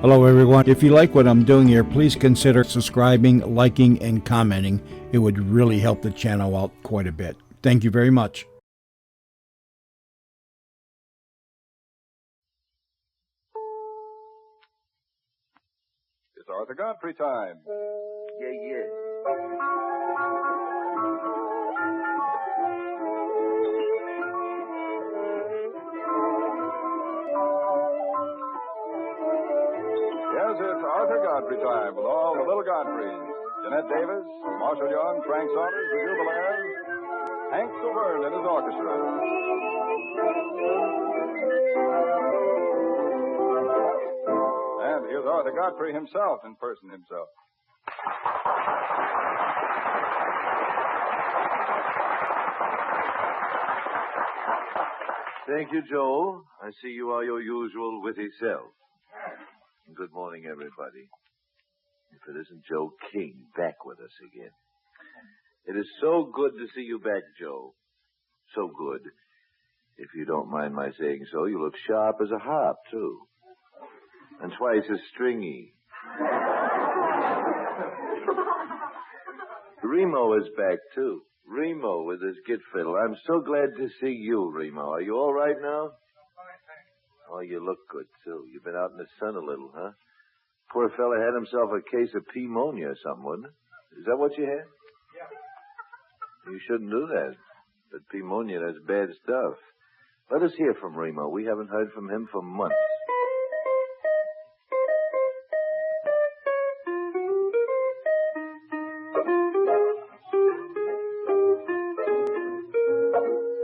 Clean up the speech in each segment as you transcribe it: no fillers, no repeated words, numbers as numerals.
Hello, everyone. If you like what I'm doing here, please consider subscribing, liking, and commenting. It would really help the channel out quite a bit. Thank you very much. It's Arthur Godfrey time. Yeah. Yes, it's Arthur Godfrey time with all the little Godfreys. Jeanette Davis, Marshall Young, Frank Saunders, the Jubilaires, Hank Silverne and his orchestra. And here's Arthur Godfrey himself in person himself. Thank you, Joel. I see you are your usual witty self. Good morning, everybody. If it isn't Joe King back with us again. It is so good to see you back, Joe. So good. If you don't mind my saying so, you look sharp as a harp, too. And twice as stringy. Remo is back, too. Remo with his git fiddle. I'm so glad to see you, Remo. Are you all right now? Oh, you look good, too. You've been out in the sun a little, huh? Poor fella had himself a case of pneumonia or something, wasn't it? Is that what you had? Yeah. You shouldn't do that. But pneumonia, that's bad stuff. Let us hear from Remo. We haven't heard from him for months.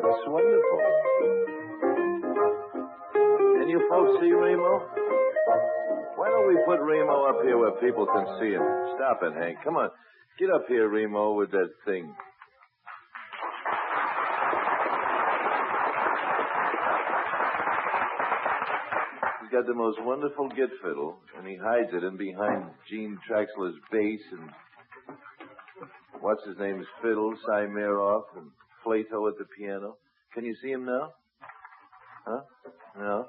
That's wonderful. Can you folks see Remo? Why don't we put Remo up here where people can see him? Stop it, Hank. Come on. Get up here, Remo, with that thing. He's got the most wonderful git fiddle, and he hides it in behind Gene Traxler's bass and what's his name's fiddle, Simeroff, and Plato at the piano. Can you see him now? Huh? No?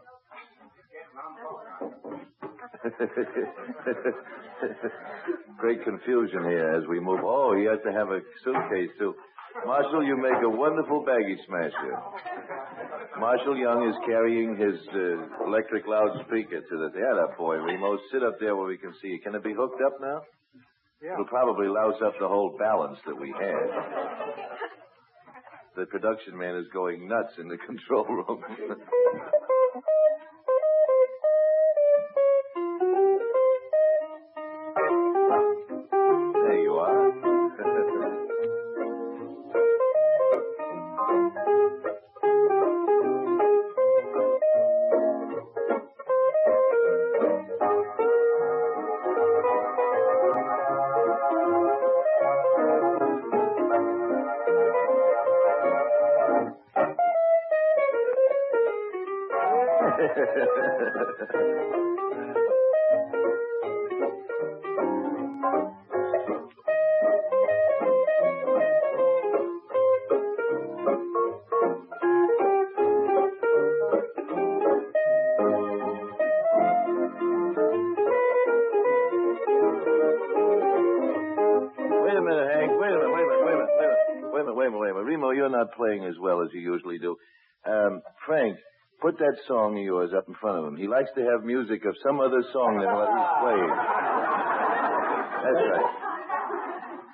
Great confusion here as we move. Oh, he has to have a suitcase, too. Marshall, you make a wonderful baggie smasher. Marshall Young is carrying his electric loudspeaker to the... Yeah, that boy, Remo. Sit up there where we can see you. Can it be hooked up now? Yeah. It'll probably louse up the whole balance that we had. The production man is going nuts in the control room. There you are. Wait a minute, Hank. Wait a minute. Remo, you're not playing as well as you usually do. Frank, put that song of yours up in front of him. He likes to have music of some other song than what he's playing. That's right.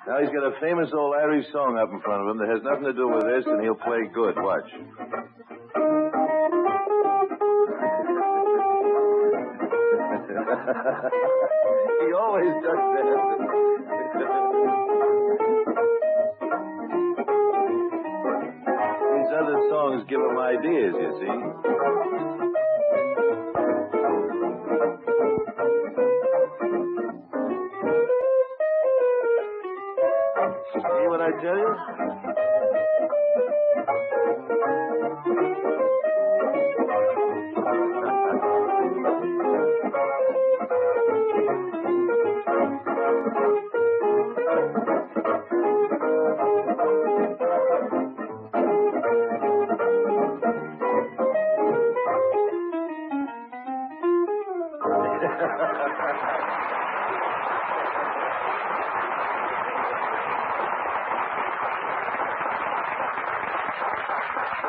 Now he's got a famous old Irish song up in front of him that has nothing to do with this, and he'll play good. Watch. He always does that. These other songs give him ideas, you see. See what I tell you?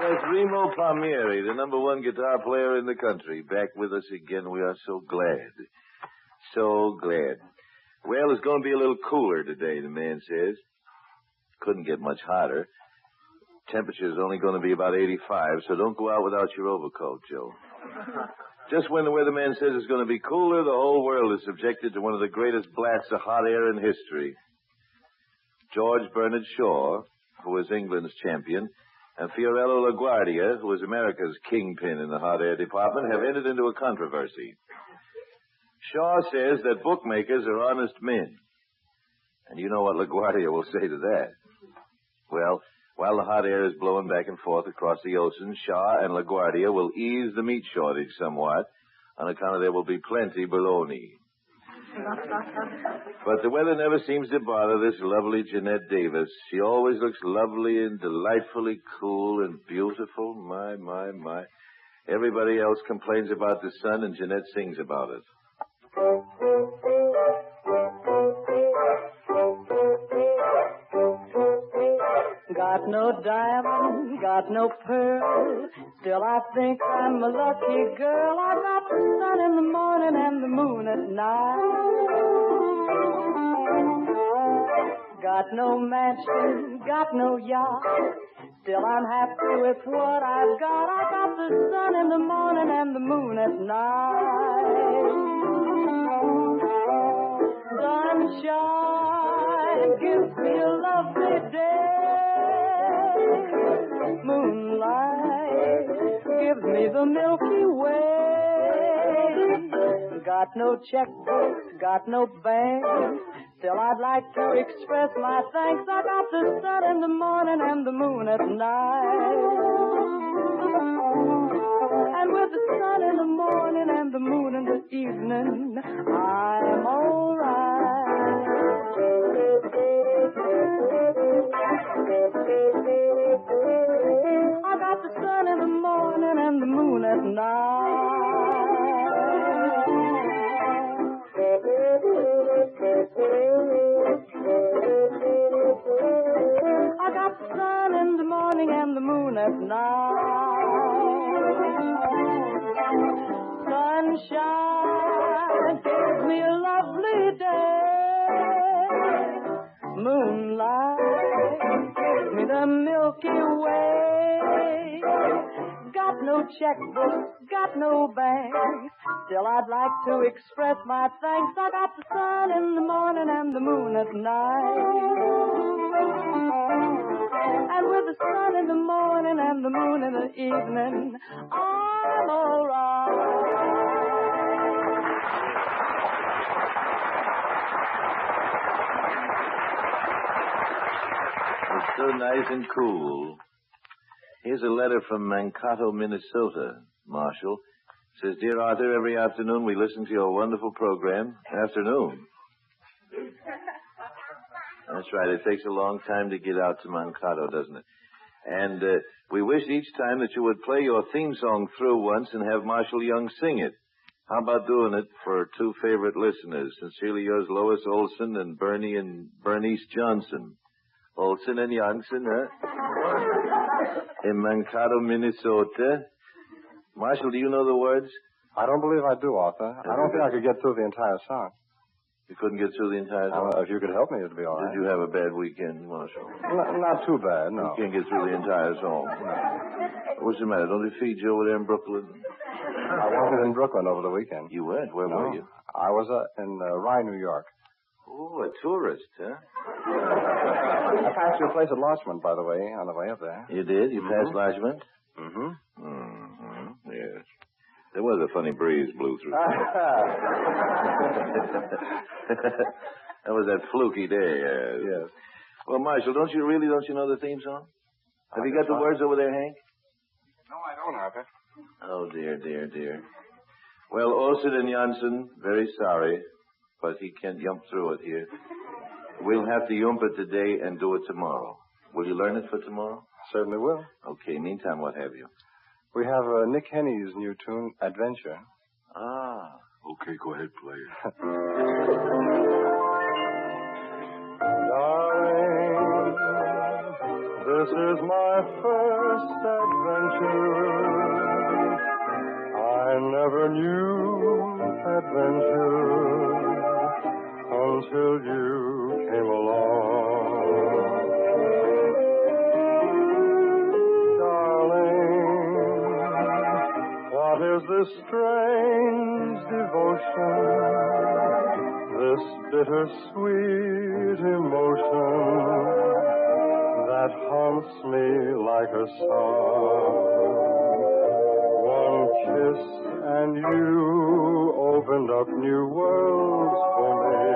That's Remo Palmieri, the number one guitar player in the country. Back with us again. We are so glad. So glad. Well, it's going to be a little cooler today, the man says. Couldn't get much hotter. Temperature's only going to be about 85, so don't go out without your overcoat, Joe. Just when the weatherman says it's going to be cooler, the whole world is subjected to one of the greatest blasts of hot air in history. George Bernard Shaw, who is England's champion, and Fiorello LaGuardia, who is America's kingpin in the hot air department, have entered into a controversy. Shaw says that bookmakers are honest men. And you know what LaGuardia will say to that. Well, while the hot air is blowing back and forth across the ocean, Shaw and LaGuardia will ease the meat shortage somewhat on account of there will be plenty bologna. But the weather never seems to bother this lovely Jeanette Davis. She always looks lovely and delightfully cool and beautiful. My, my, my. Everybody else complains about the sun, and Jeanette sings about it. Got no diamond, got no pearl. Still I think I'm a lucky girl. I got the sun in the morning and the moon at night. Got no mansion, got no yacht. Still I'm happy with what I've got. I got the sun in the morning and the moon at night. Sunshine gives me a lovely day. Moonlight gives me the Milky Way. Got no checkbook, got no bank. Still I'd like to express my thanks. I got the sun in the morning and the moon at night. And with the sun in the morning and the moon in the evening, I'm all right. I got the sun in the morning and the moon at night. I got the sun in the morning and the moon at night. Sunshine gives me a lovely day. Moonlight gives me the Milky Way. Got no checkbook, got no bank. Still I'd like to express my thanks. I got the sun in the morning and the moon at night. And with the sun in the morning and the moon in the evening, I'm all right. It's so nice and cool. Here's a letter from Mankato, Minnesota, Marshall. It says, Dear Arthur, every afternoon we listen to your wonderful program. Afternoon. That's right. It takes a long time to get out to Mankato, doesn't it? And we wish each time that you would play your theme song through once and have Marshall Young sing it. How about doing it for two favorite listeners? Sincerely yours, Lois Olson and Bernie and Bernice Johnson. Olson and Johnson, huh? In Mankato, Minnesota. Marshall, do you know the words? I don't believe I do, Arthur. I don't think I could get through the entire song. You couldn't get through the entire song? If you could help me, it'd be all right. Did you have a bad weekend, Marshall? Not too bad, no. You can't get through the entire song. What's the matter? Don't they feed you over there in Brooklyn? I wasn't in Brooklyn over the weekend. You weren't? Where were you? I was in Rye, New York. Oh, a tourist, huh? I passed your place at Lodgement, by the way, on the way up there. You did? You passed Lodgement? Mm-hmm. Mm-hmm. Yes. There was a funny breeze blew through. That was that fluky day. Yes. Well, Marshall, don't you know the theme song? Have you got the words over there, Hank? No, I don't, Arthur. Oh, dear, dear, dear. Well, Olson and Janssen, very sorry, but he can't yump through it here. We'll have to yump it today and do it tomorrow. Will you learn it for tomorrow? Certainly will. Okay, meantime, what have you? We have Nick Henny's new tune, Adventure. Ah, Okay, go ahead, play it. Darling, this is my first adventure. I never knew adventure until you came along. What is this strange devotion, this bittersweet emotion that haunts me like a song? One kiss and you opened up new worlds for me.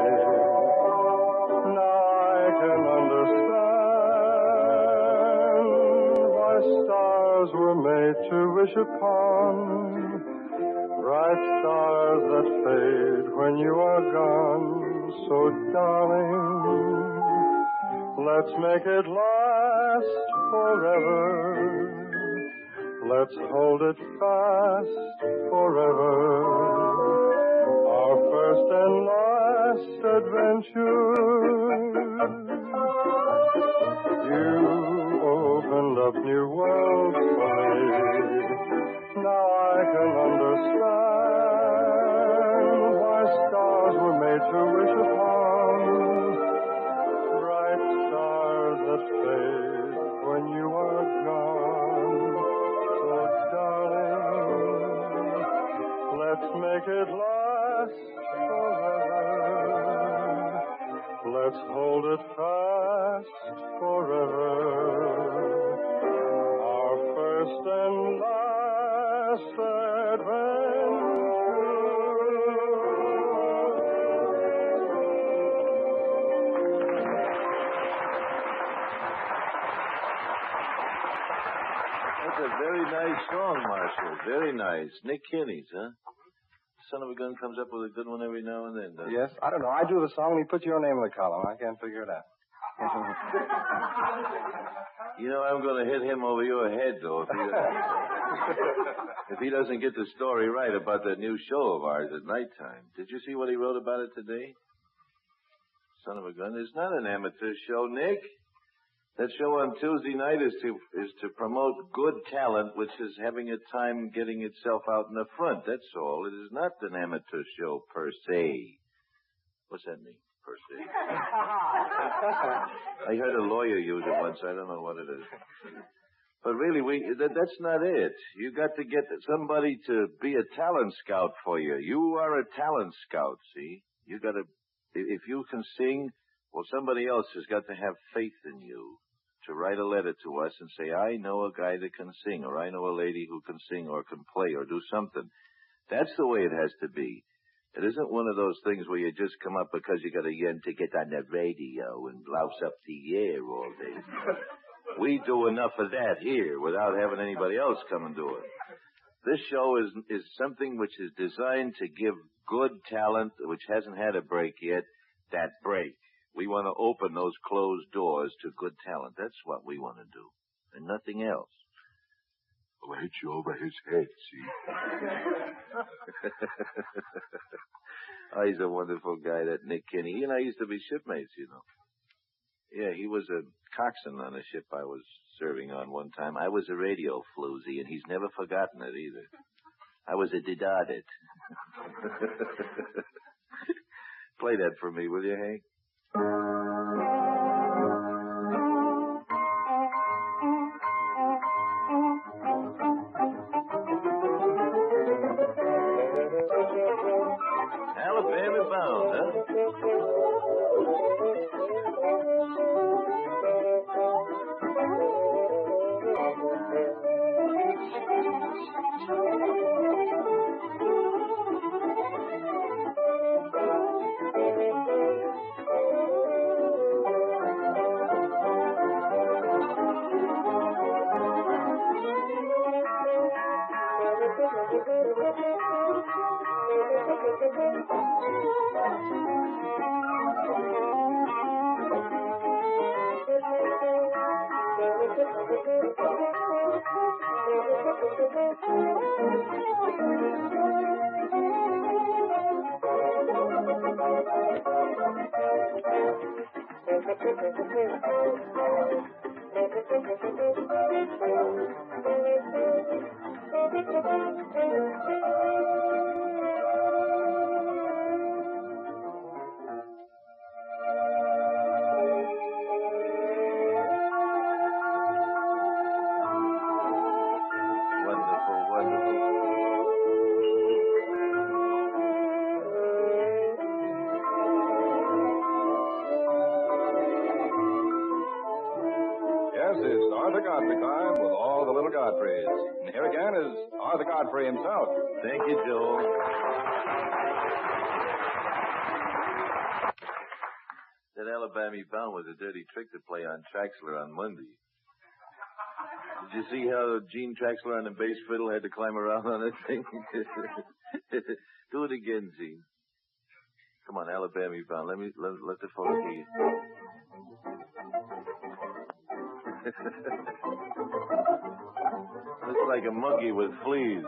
Now I can understand why stars were made to wish upon, bright stars that fade when you are gone. So darling, let's make it last forever. Let's hold it fast forever. Our first and last adventure. You opened up new worlds for me. Now I can understand why stars were made to wish upon, bright stars that fade when you are gone. So darling, let's make it last forever. Let's hold it fast forever. Our first and last adventure. That's a very nice song, Marshall. Very nice. Nick Kinney's, huh? Son of a gun comes up with a good one every now and then, doesn't Yes, I don't know. I do the song and he puts your name in the column. I can't figure it out. You know, I'm going to hit him over your head, though, if he doesn't get the story right about that new show of ours at nighttime. Did you see what he wrote about it today? Son of a gun, it's not an amateur show, Nick. That show on Tuesday night is to promote good talent, which is having a time getting itself out in the front. That's all. It is not an amateur show per se. What's that mean, per se? I heard a lawyer use it once. I don't know what it is. But really, that's not it. You got to get somebody to be a talent scout for you. You are a talent scout, see? You got to, if you can sing, well, somebody else has got to have faith in you to write a letter to us and say, I know a guy that can sing, or I know a lady who can sing or can play or do something. That's the way it has to be. It isn't one of those things where you just come up because you got a yen to get on the radio and blouse up the air all day. We do enough of that here without having anybody else come and do it. This show is something which is designed to give good talent, which hasn't had a break yet, that break. We want to open those closed doors to good talent. That's what we want to do, and nothing else. I'll hit you over his head, see? Oh, he's a wonderful guy, that Nick Kinney. He and I used to be shipmates, you know. Yeah, he was a coxswain on a ship I was serving on one time. I was a radio floozy, and he's never forgotten it either. I was a didardit. Play that for me, will you, Hank? Alabama bound, huh? Wonderful, wonderful. Yes, it's Arthur Godfrey time with all the little Godfreys. And here again is Arthur Godfrey himself. Thank you, Joel. That Alabama Bound was a dirty trick to play on Traxler on Monday. Did you see how Gene Traxler on the bass fiddle had to climb around on that thing? Do it again, Gene. Come on, Alabama Bound. Let the folks hear you. Looks like a monkey with fleas.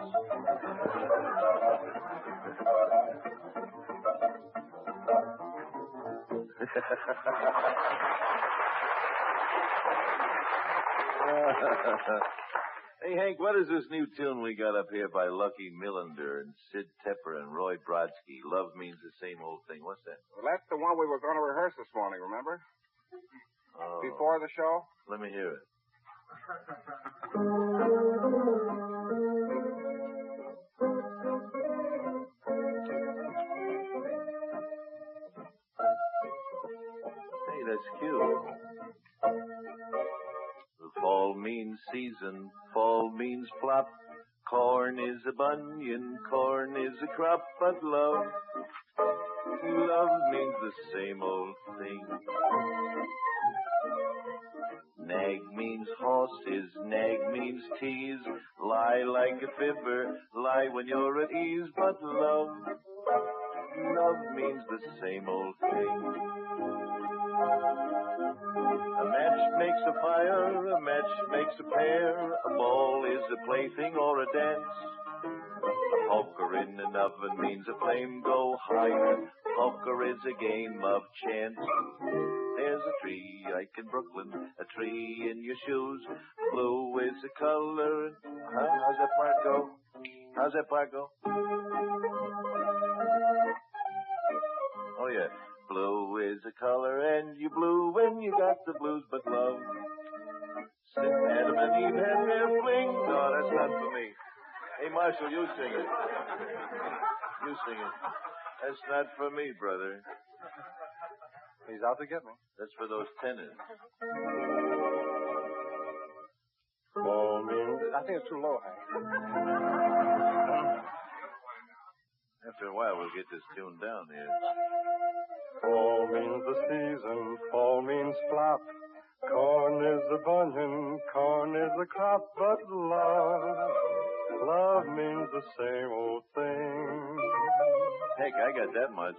Hey, Hank, what is this new tune we got up here by Lucky Millender and Sid Tepper and Roy Brodsky? Love means the same old thing. What's that? Well, that's the one we were going to rehearse this morning, remember? Oh. Before the show? Let me hear it. Hey, that's cute. The fall means season, fall means flop. Corn is a bunion, corn is a crop, but love means the same old thing. Nag means horses, nag means tease. Lie like a fibber, lie when you're at ease, but love means the same old thing. A match makes a fire, a match makes a pair. A ball is a plaything or a dance. A poker in an oven means a flame go higher. Poker is a game of chance. There's a tree like in Brooklyn, a tree in your shoes. Blue is a color. How's that part go? How's that part go? Oh, yeah. Blue is a color, and you blue when you got the blues, but love. Since Adam and Eve had their fling. No, that's not for me. Hey, Marshall, you sing it. You sing it. That's not for me, brother. He's out to get me. That's for those tenors. Fall means... I think it's too low, Hank. After a while, we'll get this tuned down here. Fall means the season, fall means flop. Corn is the bunion, corn is the crop, but love means the same old thing. Heck, I got that much.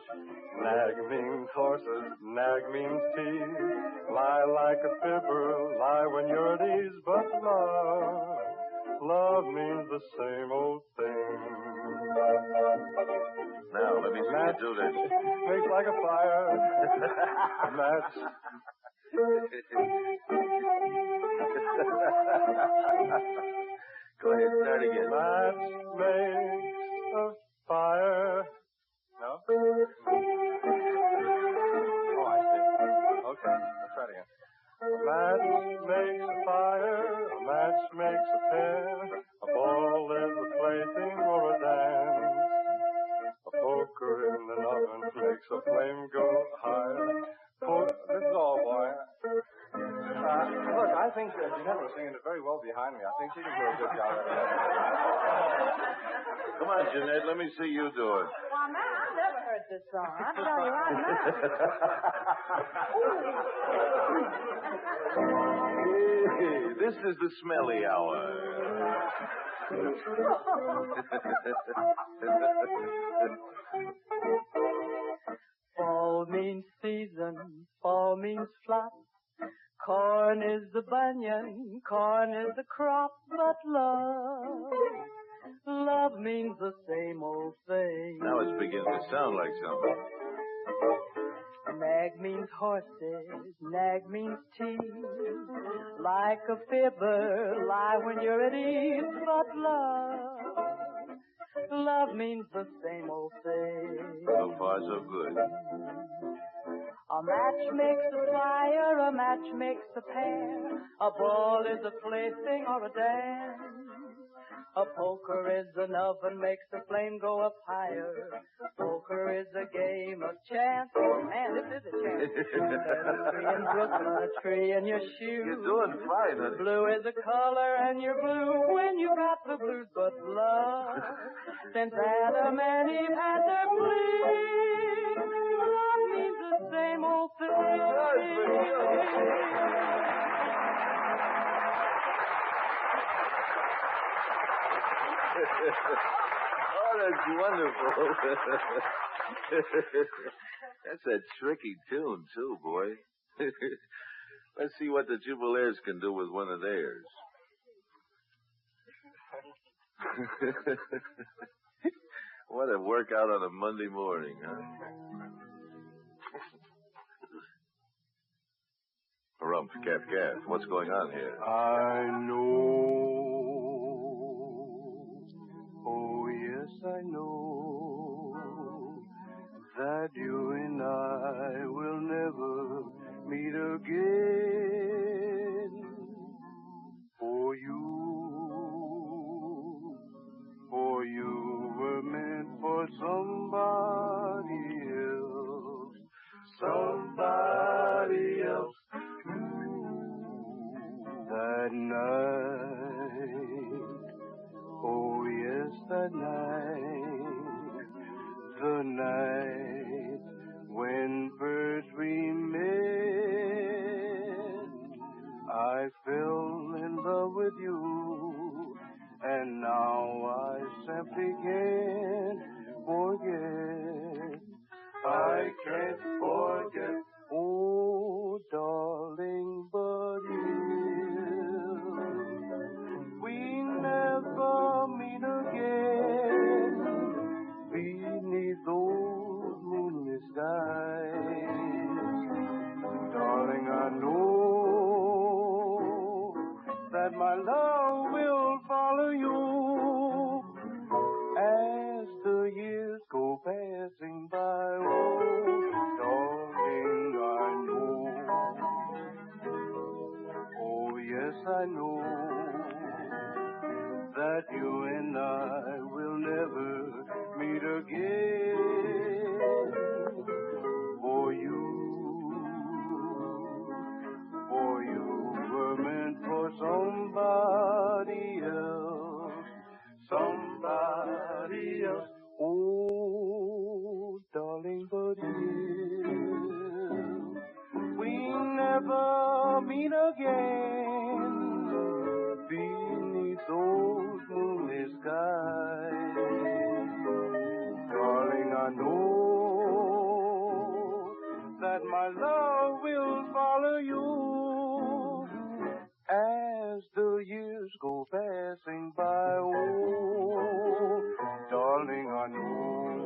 Nag means horses, nag means tease. Lie like a fibber, lie when you're at ease, but love means the same old thing. Now, let me see you do this. Makes like a fire. Match. Go ahead, start again. Match makes a fire. No? Oh, I see. Okay, let's try it again. A match makes a fire, a match makes a pair. A ball is a plaything or a dance. A poker in an oven makes a flame go higher. This is all, boy. Look, I think Jeanette was singing it very well behind me. I think she can do a good job of it. Come on, Jeanette, let me see you do it. Well, man, I've never heard this song. I'll tell you right now. This is the smelly hour. Fall means season, fall means flop. Corn is the bunion, corn is the crop, but love means the same old thing. Now it's beginning to sound like something. Nag means horses, nag means teeth. Like a fibber, lie when you're at ease. But love means the same old thing. So far, so good. A match makes a fire, a match makes a pair. A ball is a plaything or a dance. A poker is an oven, makes the flame go up higher. Poker is a game of chance. Oh, man, this is a chance. There's a tree in Brooklyn, a tree in your shoe. You're doing fine, honey. Blue is a color and you're blue when you got the blues. But love, since Adam and Eve had their fleas, love means the same old thing. Oh, that's wonderful. That's a tricky tune, too, boy. Let's see what the Jubilaires can do with one of theirs. What a workout on a Monday morning, huh? Harumph, calf, calf. What's going on here? I know, oh yes I know, that you and I will never meet again. For you were meant for somebody else. That night, oh yes, that night, the night when first we met, I fell in love with you, and now I simply can't forget. I can't forget, oh darling, but we never meet again beneath those moonlit skies. Darling, I know that my love will follow you as the years go passing by. Oh, darling, I know. Oh, yes, I know that you and I will never meet again. For you were meant for somebody else. Oh, darling, but we never meet again beneath those moonlit skies. Darling, I know that my love will follow you as the years go passing by. Oh, darling, I know.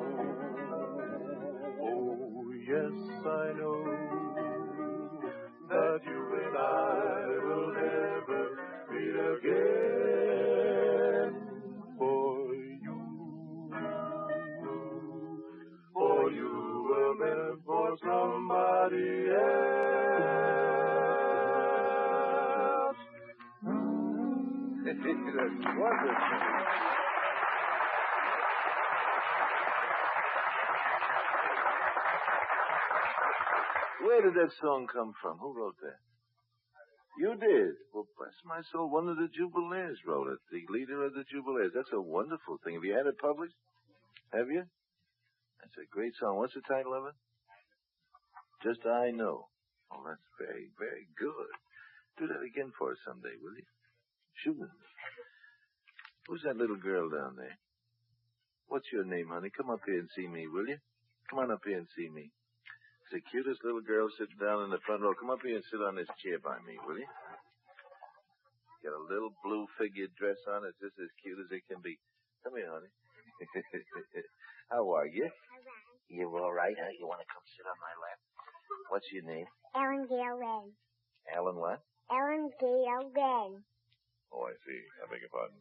Oh, yes, I know that you and I will never meet again. For you were meant for somebody else. That's wonderful. Where did that song come from? Who wrote that? You did. Well, bless my soul, one of the Jubilaires wrote it. The leader of the Jubilaires. That's a wonderful thing. Have you had it published? Have you? That's a great song. What's the title of it? Just I Know. Oh, that's very, very good. Do that again for us someday, will you? Sure. Who's that little girl down there? What's your name, honey? Come up here and see me, will you? Come on up here and see me. It's the cutest little girl sitting down in the front row. Come up here and sit on this chair by me, will you? Got a little blue figured dress on. It's just as cute as it can be. Come here, honey. How are you? All right. You all right, huh? You want to come sit on my lap? What's your name? Ellen Gale Wren. Alan what? Ellen Gale Wren. Oh, I see. I beg your pardon.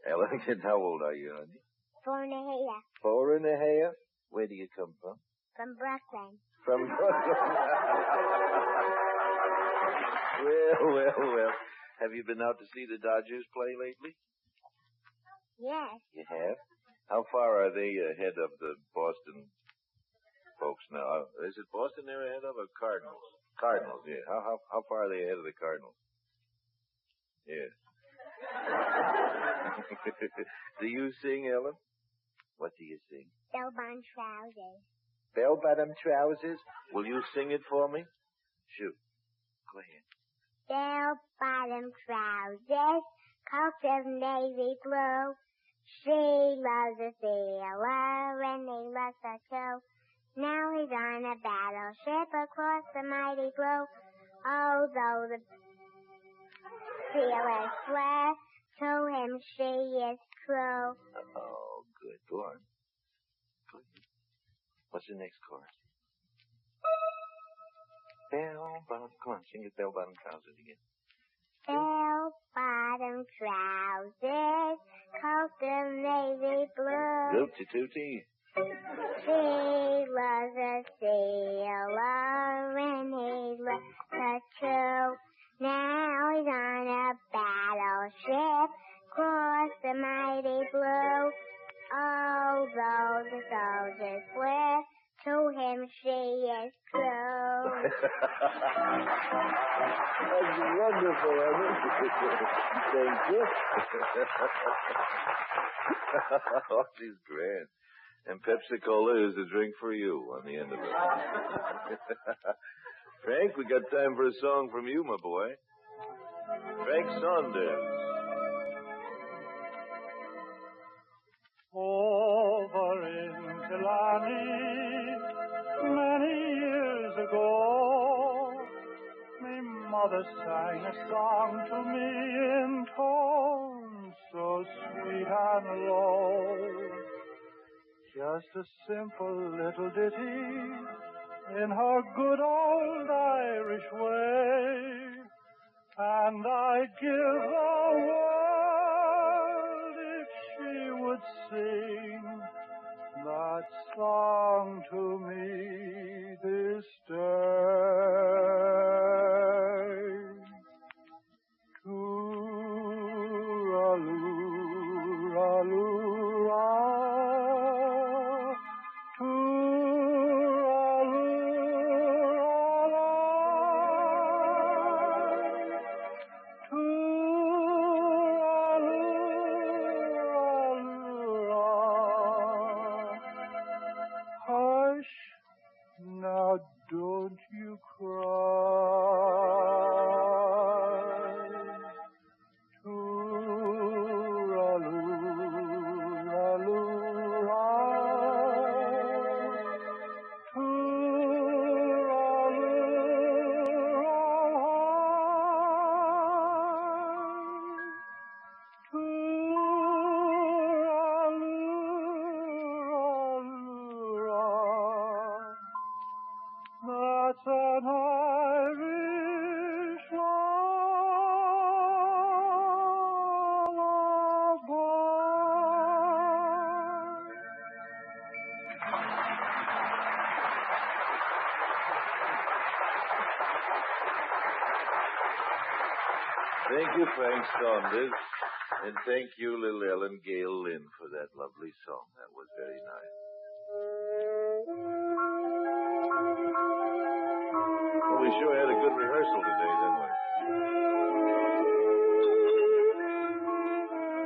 Alan, how old are you, honey? 4.5. 4.5? Where do you come from? From Brooklyn. From Brooklyn. Well. Have you been out to see the Dodgers play lately? Yes. You have? How far are they ahead of the Boston folks now? Is it Boston they're ahead of or Cardinals? Cardinals, yeah. How far are they ahead of the Cardinals? Yeah. Do you sing, Ellen? What do you sing? Bell-bottom trousers. Bell-bottom trousers? Will you sing it for me? Shoot. Go ahead. Bell-bottom trousers, coat of navy blue. She loves a sailor and he loves her too. Now he's on a battleship across the mighty blue. Although the sailors swear, to him she is true. Oh, good. Go on. Go ahead. What's the next chorus? Bell-bottom. Come on, sing it bell-bottom trousers again. Bell-bottom trousers, coat of navy blue. Rooty-tooty. She loves a sailor and he loves her too. Now he's on a battleship across the mighty blue. Although the soldiers swear, to him she is true. That's wonderful, Ellen. Thank you. Oh, she's grand. And Pepsi-Cola is a drink for you on the end of it. Frank, we got time for a song from you, my boy. Frank Saunders. Over in Killarney, many years ago, my mother sang a song to me in tones so sweet and low. Just a simple little ditty in her good old Irish way, and I'd give the world if she would sing that song to me this day. Hush, now don't you cry. That's an Irish lullaby. Thank you, Frank Saunders. And thank you, little Ellen Gale Lynn, for that lovely song. That was very nice. Well, we sure had a good rehearsal today, didn't we?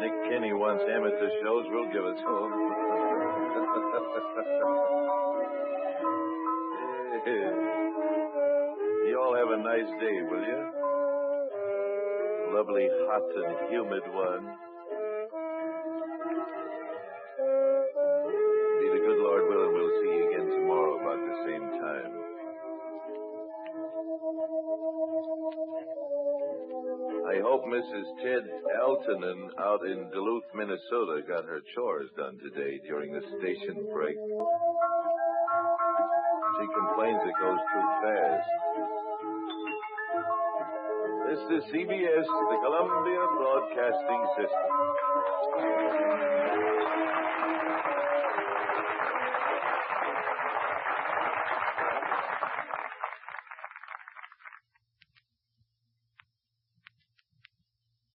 Nick Kenny wants amateur shows. We'll give it to him. You all have a nice day, will you? Lovely, hot, and humid one. Be the good Lord willing, we'll see you again tomorrow about the same time. I hope Mrs. Ted Altonen out in Duluth, Minnesota got her chores done today during the station break. He complains it goes too fast. This is CBS, the Columbia Broadcasting System.